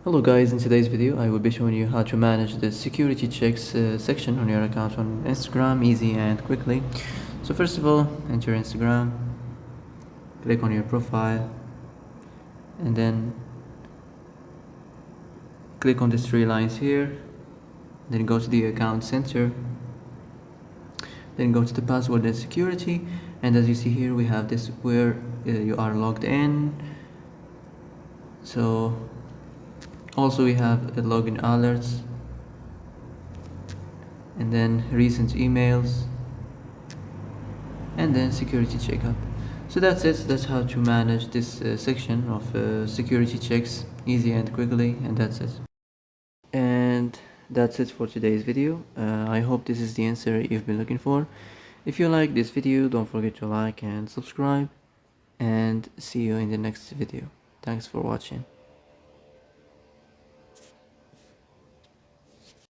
Hello guys, in today's video I will be showing you how to manage the security checks section on your account on Instagram easy and quickly. So first of all, enter Instagram, click on your profile, and then click on these three lines here, then go to the account center, then go to the password and security, and as you see here we have this where you are logged in. So also we have the login alerts, and then recent emails, and then security checkup. So that's it. That's how to manage this section of security checks easy and quickly, and that's it. And that's it for today's video. I hope this is the answer you've been looking for. If you like this video, don't forget to like and subscribe, and see you in the next video. Thanks for watching.